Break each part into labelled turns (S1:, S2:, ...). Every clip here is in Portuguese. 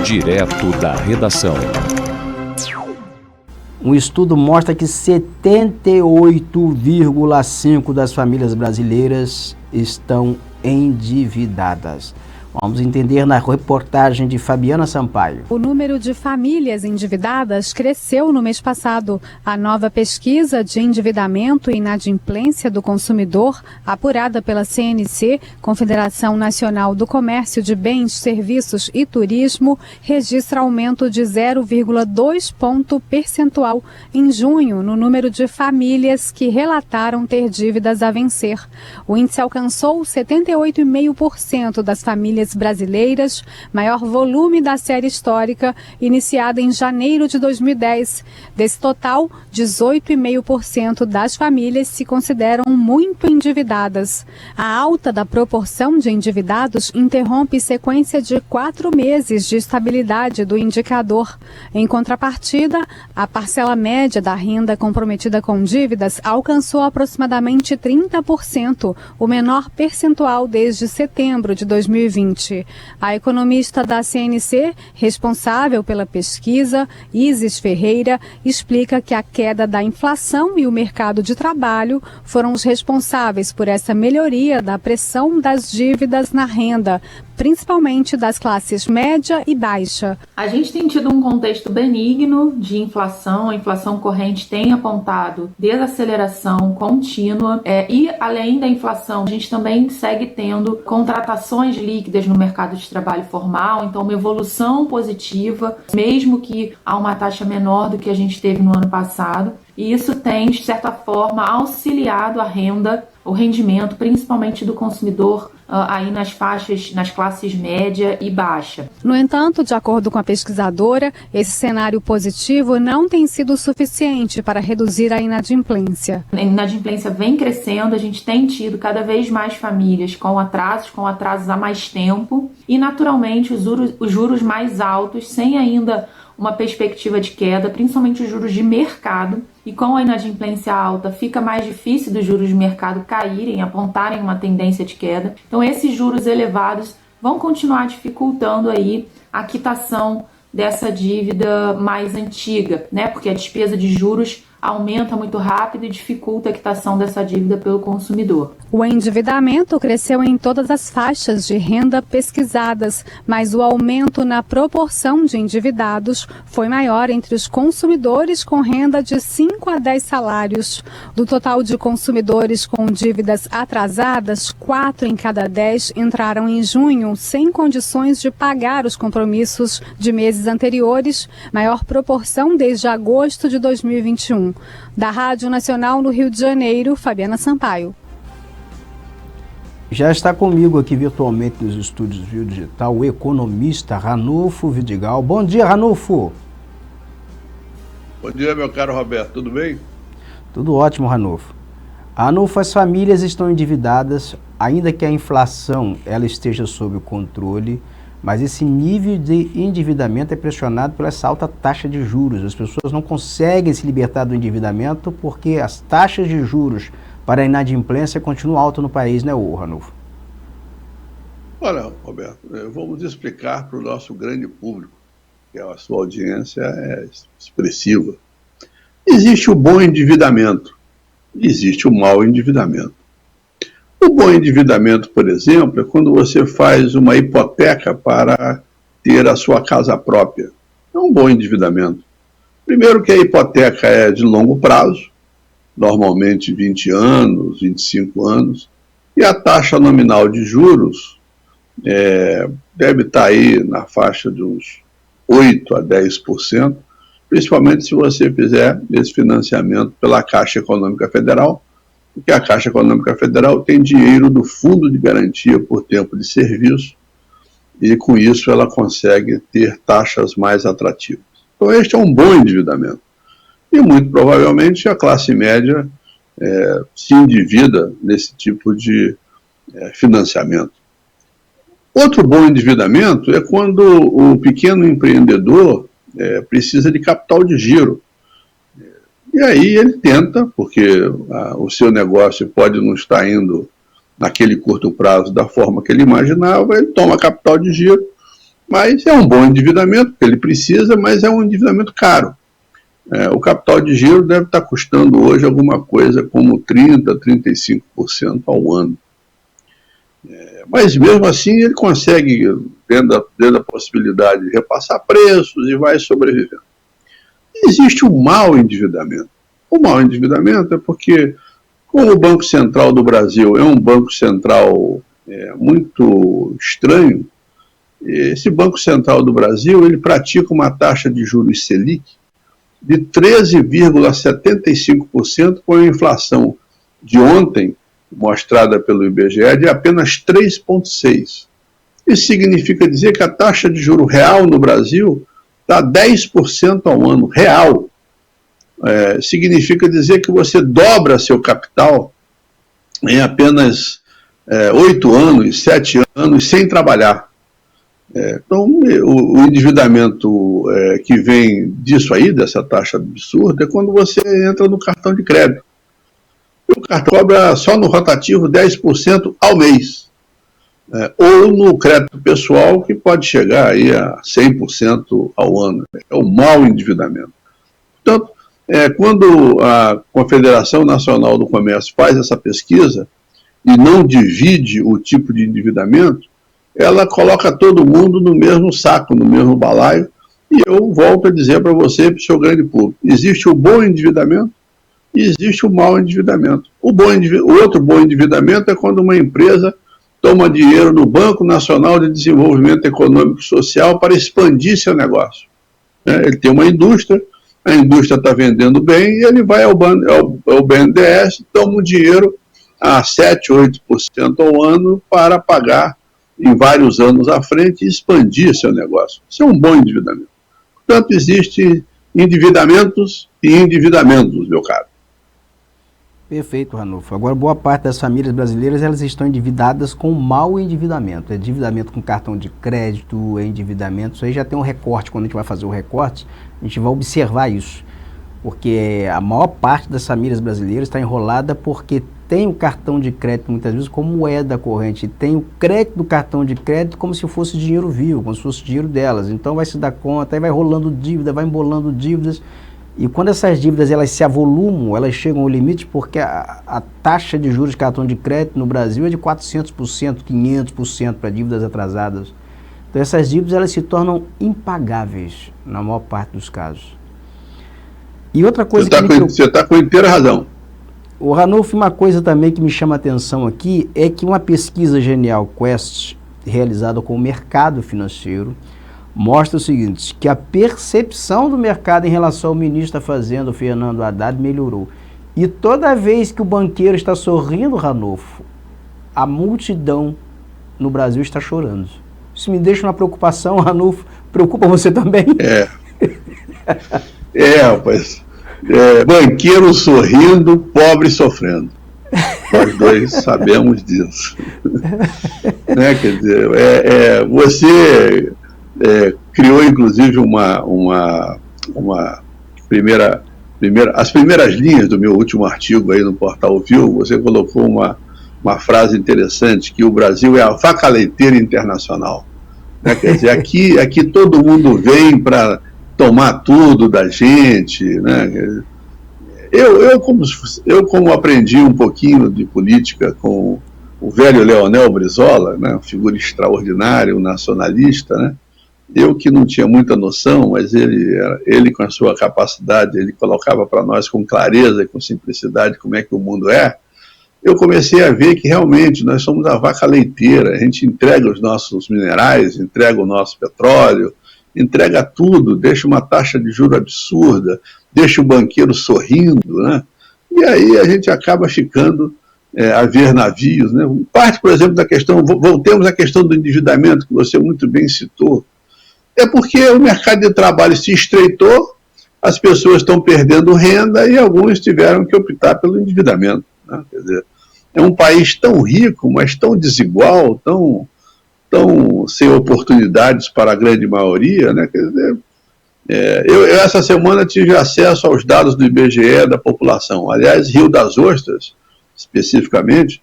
S1: Direto da redação.
S2: Um estudo mostra que 78,5% das famílias brasileiras estão endividadas. Vamos entender na reportagem de Fabiana Sampaio.
S3: O número de famílias endividadas cresceu no mês passado. A nova pesquisa de endividamento e inadimplência do consumidor, apurada pela CNC, Confederação Nacional do Comércio de Bens, Serviços e Turismo, registra aumento de 0,2 ponto percentual em junho no número de famílias que relataram ter dívidas a vencer. O índice alcançou 78,5% das famílias brasileiras, maior volume da série histórica, iniciada em janeiro de 2010. Desse total, 18,5% das famílias se consideram muito endividadas. A alta da proporção de endividados interrompe sequência de 4 meses de estabilidade do indicador. Em contrapartida, a parcela média da renda comprometida com dívidas alcançou aproximadamente 30%, o menor percentual desde setembro de 2020. A economista da CNC, responsável pela pesquisa, Isis Ferreira, explica que a queda da inflação e o mercado de trabalho foram os responsáveis por essa melhoria da pressão das dívidas na renda, principalmente das classes média e baixa.
S4: A gente tem tido um contexto benigno de inflação, a inflação corrente tem apontado desaceleração contínua e além da inflação, a gente também segue tendo contratações líquidas no mercado de trabalho formal, então uma evolução positiva, mesmo que a uma taxa menor do que a gente teve no ano passado, e isso tem, de certa forma, auxiliado a renda, o rendimento, principalmente do consumidor aí nas faixas, nas classes média e baixa.
S3: No entanto, de acordo com a pesquisadora, esse cenário positivo não tem sido suficiente para reduzir a inadimplência.
S4: A inadimplência vem crescendo, a gente tem tido cada vez mais famílias com atrasos há mais tempo e, naturalmente, os juros mais altos, sem ainda uma perspectiva de queda, principalmente os juros de mercado, e com a inadimplência alta fica mais difícil dos juros de mercado caírem, apontarem uma tendência de queda. Então esses juros elevados vão continuar dificultando aí a quitação dessa dívida mais antiga, né? Porque a despesa de juros aumenta muito rápido e dificulta a quitação dessa dívida pelo consumidor.
S3: O endividamento cresceu em todas as faixas de renda pesquisadas, mas o aumento na proporção de endividados foi maior entre os consumidores com renda de 5 a 10 salários. Do total de consumidores com dívidas atrasadas, 4 em cada 10 entraram em junho sem condições de pagar os compromissos de meses anteriores, maior proporção desde agosto de 2021. Da Rádio Nacional no Rio de Janeiro, Fabiana Sampaio.
S2: Já está comigo aqui virtualmente nos estúdios Rio Digital o economista Ranulfo Vidigal. Bom dia, Ranulfo.
S5: Bom dia, meu caro Roberto. Tudo bem?
S2: Tudo ótimo, Ranulfo. Ranulfo, as famílias estão endividadas, ainda que a inflação ela esteja sob controle, mas esse nível de endividamento é pressionado por essa alta taxa de juros. As pessoas não conseguem se libertar do endividamento porque as taxas de juros para a inadimplência continuam altas no país, né, Ranulfo?
S5: Olha, Roberto, vamos explicar para o nosso grande público, que a sua audiência é expressiva. Existe o bom endividamento, existe o mau endividamento. O bom endividamento, por exemplo, é quando você faz uma hipoteca para ter a sua casa própria. É um bom endividamento. Primeiro que a hipoteca é de longo prazo, normalmente 20 anos, 25 anos, e a taxa nominal de juros deve estar aí na faixa de uns 8 a 10%, principalmente se você fizer esse financiamento pela Caixa Econômica Federal, porque a Caixa Econômica Federal tem dinheiro do Fundo de Garantia por Tempo de Serviço e, com isso, ela consegue ter taxas mais atrativas. Então, este é um bom endividamento. E, muito provavelmente, a classe média se endivida nesse tipo de financiamento. Outro bom endividamento é quando o pequeno empreendedor precisa de capital de giro. E aí ele tenta, porque o seu negócio pode não estar indo naquele curto prazo da forma que ele imaginava, ele toma capital de giro Mas é um bom endividamento, porque ele precisa, mas é um endividamento caro. O capital de giro deve estar custando hoje alguma coisa como 30%, 35% ao ano. Mas mesmo assim ele consegue, dentro da possibilidade de repassar preços e vai sobrevivendo. Existe um mau endividamento. O mau endividamento é porque, como o Banco Central do Brasil é um banco central muito estranho, esse Banco Central do Brasil ele pratica uma taxa de juros Selic de 13,75%, com a inflação de ontem, mostrada pelo IBGE, de apenas 3,6%. Isso significa dizer que a taxa de juro real no Brasil está 10% ao ano, real. Significa dizer que você dobra seu capital em apenas 8 anos, 7 anos, sem trabalhar. Então, o endividamento que vem disso aí, dessa taxa absurda, é quando você entra no cartão de crédito. O cartão cobra só no rotativo 10% ao mês. Ou no crédito pessoal, que pode chegar aí a 100% ao ano. É o mau endividamento. Portanto, quando a Confederação Nacional do Comércio faz essa pesquisa e não divide o tipo de endividamento, ela coloca todo mundo no mesmo saco, no mesmo balaio, e eu volto a dizer para você e para o seu grande público: existe o bom endividamento e existe o mau endividamento. O outro bom endividamento é quando uma empresa toma dinheiro do Banco Nacional de Desenvolvimento Econômico e Social para expandir seu negócio. Ele tem uma indústria, a indústria está vendendo bem, e ele vai ao BNDES, toma o dinheiro a 7, 8% ao ano para pagar em vários anos à frente e expandir seu negócio. Isso é um bom endividamento. Portanto, existem endividamentos e endividamentos, meu caro.
S2: Perfeito, Ranulfo. Agora, boa parte das famílias brasileiras, elas estão endividadas com mau endividamento. É endividamento com cartão de crédito, é endividamento. Isso aí já tem um recorte. Quando a gente vai fazer o recorte, a gente vai observar isso. Porque a maior parte das famílias brasileiras está enrolada porque tem o cartão de crédito muitas vezes como moeda corrente, tem o crédito do cartão de crédito como se fosse dinheiro vivo, como se fosse dinheiro delas. Então vai se dar conta, aí vai rolando dívida, vai embolando dívidas. E quando essas dívidas elas se avolumam, elas chegam ao limite, porque a taxa de juros de cartão de crédito no Brasil é de 400%, 500% para dívidas atrasadas. Então essas dívidas elas se tornam impagáveis na maior parte dos casos. E outra coisa
S5: você está com inteira razão.
S2: O Ranulfo, uma coisa também que me chama a atenção aqui é que uma pesquisa Genial Quest, realizada com o mercado financeiro, mostra o seguinte, que a percepção do mercado em relação ao ministro da Fazenda, o Fernando Haddad, melhorou. E toda vez que o banqueiro está sorrindo, Ranulfo, a multidão no Brasil está chorando. Isso me deixa uma preocupação, Ranulfo. Preocupa você também?
S5: Rapaz. Banqueiro sorrindo, pobre sofrendo. Nós dois sabemos disso. Quer dizer, você criou inclusive as primeiras linhas do meu último artigo aí no Portal Viu. Você colocou uma frase interessante, que o Brasil é a vaca leiteira internacional. Quer dizer, aqui todo mundo vem para tomar tudo da gente, né? Eu como aprendi um pouquinho de política com o velho Leonel Brizola, né, uma figura extraordinária, um nacionalista, né? Eu que não tinha muita noção, mas ele com a sua capacidade, ele colocava para nós com clareza e com simplicidade como é que o mundo é. Eu comecei a ver que realmente nós somos a vaca leiteira. A gente entrega os nossos minerais, entrega o nosso petróleo, entrega tudo, deixa uma taxa de juros absurda, deixa o banqueiro sorrindo, né? E aí a gente acaba ficando a ver navios, né? Parte, por exemplo, da questão, voltemos à questão do endividamento, que você muito bem citou, é porque o mercado de trabalho se estreitou, as pessoas estão perdendo renda e alguns tiveram que optar pelo endividamento, né? Quer dizer, é um país tão rico, mas tão desigual, tão sem oportunidades para a grande maioria, né? Quer dizer, eu essa semana tive acesso aos dados do IBGE da população. Aliás, Rio das Ostras, especificamente,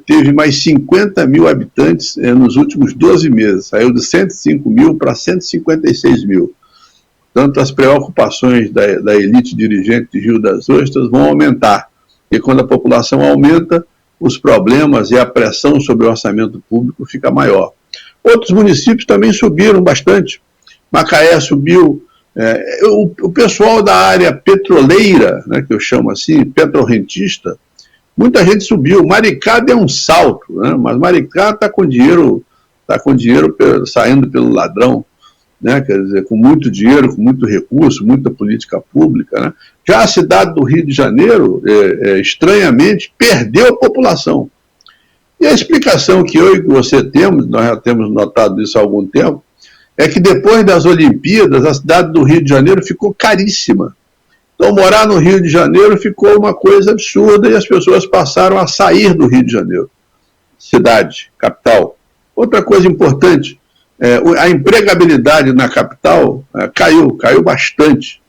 S5: teve mais 50 mil habitantes nos últimos 12 meses, saiu de 105 mil para 156 mil. Portanto, as preocupações da elite dirigente de Rio das Ostras vão aumentar, e quando a população aumenta, os problemas e a pressão sobre o orçamento público fica maior. Outros municípios também subiram bastante. Macaé subiu. O pessoal da área petroleira, né, que eu chamo assim, petrorrentista, muita gente subiu. Maricá deu um salto, né, mas Maricá está com dinheiro saindo pelo ladrão, né, quer dizer, com muito dinheiro, com muito recurso, muita política pública, né. Já a cidade do Rio de Janeiro, estranhamente, perdeu a população. E a explicação que eu e você temos, nós já temos notado isso há algum tempo, é que depois das Olimpíadas, a cidade do Rio de Janeiro ficou caríssima. Então, morar no Rio de Janeiro ficou uma coisa absurda e as pessoas passaram a sair do Rio de Janeiro, cidade, capital. Outra coisa importante, a empregabilidade na capital caiu bastante.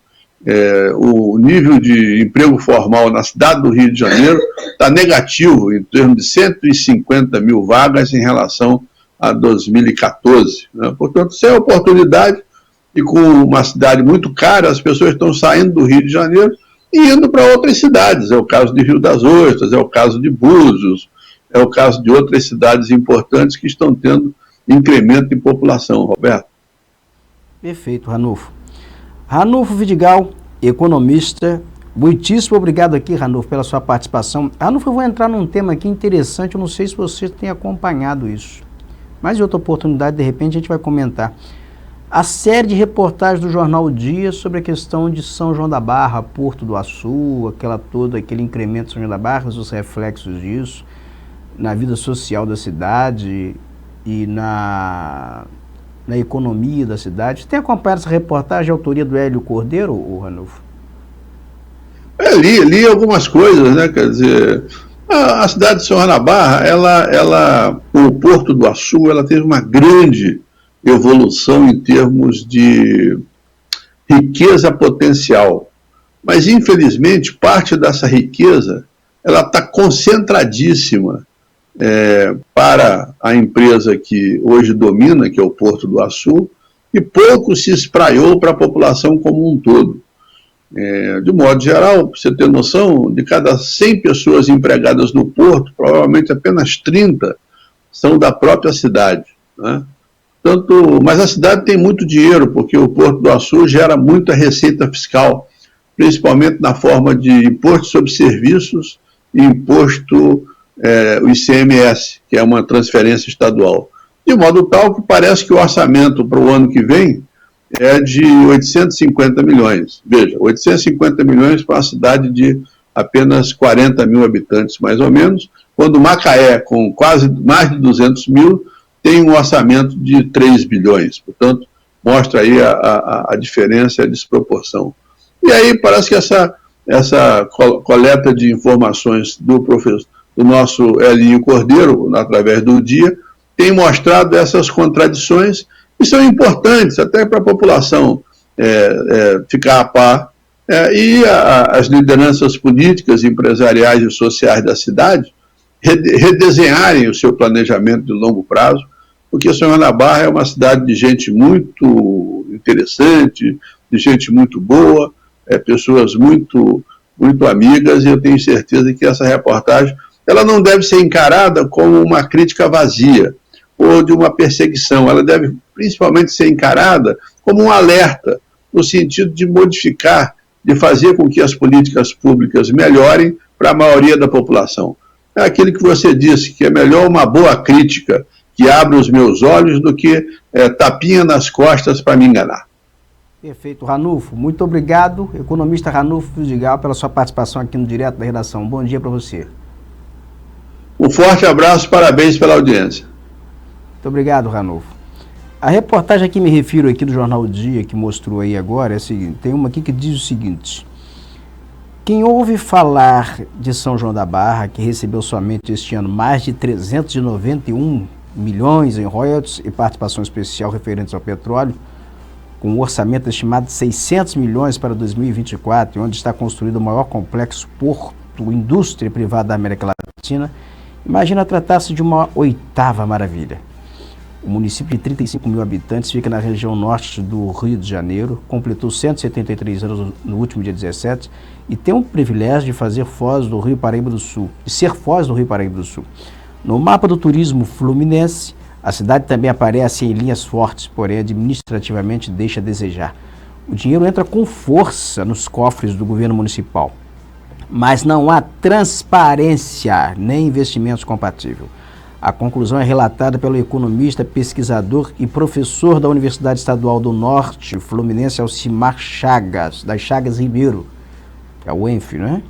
S5: O nível de emprego formal na cidade do Rio de Janeiro está negativo, em termos de 150 mil vagas em relação a 2014. Né? Portanto, sem oportunidade e com uma cidade muito cara, as pessoas estão saindo do Rio de Janeiro e indo para outras cidades. É o caso de Rio das Ostras, é o caso de Búzios, é o caso de outras cidades importantes que estão tendo incremento em população, Roberto.
S2: Perfeito, Ranulfo. Ranulfo Vidigal, economista, muitíssimo obrigado aqui, Ranulfo, pela sua participação. Ranulfo, eu vou entrar num tema aqui interessante, eu não sei se você tem acompanhado isso, mas em outra oportunidade, de repente, a gente vai comentar. A série de reportagens do jornal O Dia sobre a questão de São João da Barra, Porto do Açu, aquele incremento de São João da Barra, os reflexos disso, na vida social da cidade e na economia da cidade. Você tem acompanhado essa reportagem de autoria do Hélio Cordeiro, Ranulfo?
S5: Li algumas coisas, né? Quer dizer, a cidade de São João da Barra, o Porto do Açu, ela teve uma grande evolução em termos de riqueza potencial. Mas, infelizmente, parte dessa riqueza ela está concentradíssima para a empresa que hoje domina, que é o Porto do Açu, e pouco se espraiou para a população como um todo. De modo geral, para você ter noção, de cada 100 pessoas empregadas no Porto, provavelmente apenas 30 são da própria cidade, né? Mas a cidade tem muito dinheiro, porque o Porto do Açu gera muita receita fiscal, principalmente na forma de imposto sobre serviços e imposto, o ICMS, que é uma transferência estadual. De modo tal que parece que o orçamento para o ano que vem é de 850 milhões. Veja, 850 milhões para uma cidade de apenas 40 mil habitantes, mais ou menos, quando Macaé, com quase mais de 200 mil, tem um orçamento de 3 bilhões. Portanto, mostra aí a diferença e a desproporção. E aí parece que essa coleta de informações do nosso Elinho Cordeiro, através do Dia, tem mostrado essas contradições que são importantes até para a população ficar a par, e as lideranças políticas, empresariais e sociais da cidade redesenharem o seu planejamento de longo prazo, porque São João da Barra é uma cidade de gente muito interessante, de gente muito boa, pessoas muito, muito amigas, e eu tenho certeza que essa reportagem ela não deve ser encarada como uma crítica vazia ou de uma perseguição, ela deve principalmente ser encarada como um alerta, no sentido de modificar, de fazer com que as políticas públicas melhorem para a maioria da população. É aquilo que você disse, que é melhor uma boa crítica que abre os meus olhos do que tapinha nas costas para me enganar.
S2: Perfeito, Ranulfo. Muito obrigado, economista Ranulfo Vidigal, pela sua participação aqui no Direto da Redação. Bom dia para você.
S5: Um forte abraço, parabéns pela audiência.
S2: Muito obrigado, Ranulfo. A reportagem a que me refiro aqui do Jornal O Dia, que mostrou aí agora, é a seguinte, tem uma aqui que diz o seguinte: quem ouve falar de São João da Barra, que recebeu somente este ano mais de 391 milhões em royalties e participação especial referentes ao petróleo, com um orçamento estimado de 600 milhões para 2024, onde está construído o maior complexo porto indústria privada da América Latina, Imagina tratar-se de uma oitava maravilha. O município de 35 mil habitantes fica na região norte do Rio de Janeiro, completou 173 anos no último dia 17 e tem o privilégio de fazer Foz do Rio Paraíba do Sul, de ser Foz do Rio Paraíba do Sul. No mapa do turismo fluminense, a cidade também aparece em linhas fortes, porém administrativamente deixa a desejar. O dinheiro entra com força nos cofres do governo municipal, mas não há transparência nem investimentos compatíveis. A conclusão é relatada pelo economista, pesquisador e professor da Universidade Estadual do Norte Fluminense, Alcimar Chagas, das Chagas Ribeiro, que é o UENF, não é?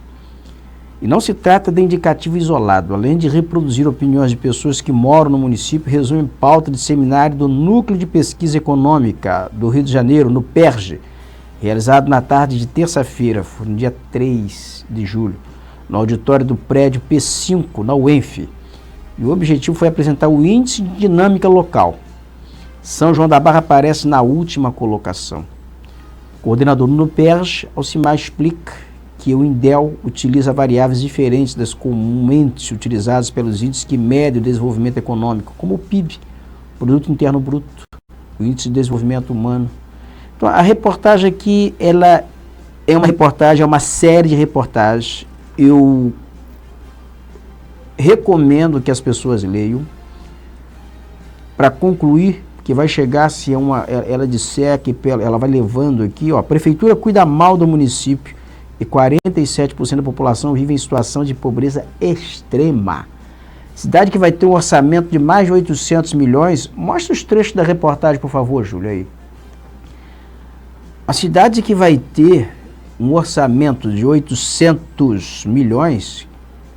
S2: E não se trata de indicativo isolado. Além de reproduzir opiniões de pessoas que moram no município, resume pauta de seminário do Núcleo de Pesquisa Econômica do Rio de Janeiro, no PERJ, realizado na tarde de terça-feira, no dia 3 de julho, no auditório do prédio P5, na UENF. E o objetivo foi apresentar o índice de dinâmica local. São João da Barra aparece na última colocação. O coordenador no PERJ, Alcimar, explica que o INDEL utiliza variáveis diferentes das comumente utilizadas pelos índices que medem o desenvolvimento econômico, como o PIB, Produto Interno Bruto, o Índice de Desenvolvimento Humano. Então, a reportagem aqui, ela é uma reportagem, é uma série de reportagens. Eu recomendo que as pessoas leiam. Para concluir, que vai chegar, se ela disser que ela vai levando aqui, ó, a prefeitura cuida mal do município e 47% da população vive em situação de pobreza extrema. Cidade que vai ter um orçamento de mais de 800 milhões. Mostra os trechos da reportagem, por favor, Júlio, aí. A cidade que vai ter um orçamento de 800 milhões,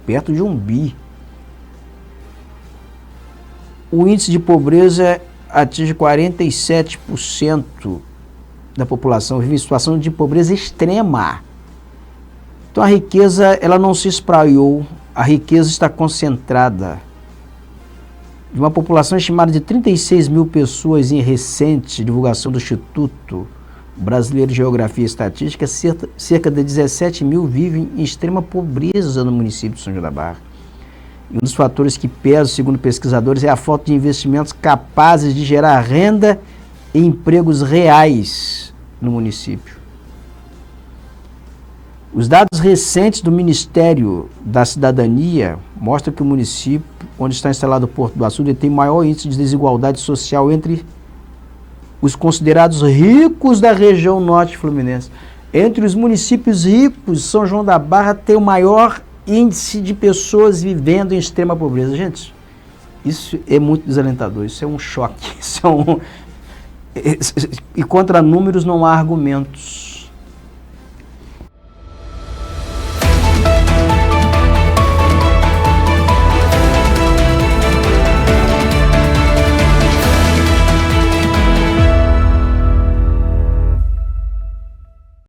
S2: perto de 1 bi. O índice de pobreza atinge 47% da população, vive em situação de pobreza extrema. Então a riqueza, ela não se espraiou, a riqueza está concentrada. De uma população estimada de 36 mil pessoas em recente divulgação do Instituto Brasileiro de Geografia e Estatística, cerca de 17 mil vivem em extrema pobreza no município de São João da Barra. E um dos fatores que pesam, segundo pesquisadores, é a falta de investimentos capazes de gerar renda e empregos reais no município. Os dados recentes do Ministério da Cidadania mostram que o município, onde está instalado o Porto do Açude, tem maior índice de desigualdade social entre os considerados ricos da região norte fluminense. Entre os municípios ricos, São João da Barra tem o maior índice de pessoas vivendo em extrema pobreza. Gente, isso é muito desalentador, isso é um choque. E contra números não há argumentos.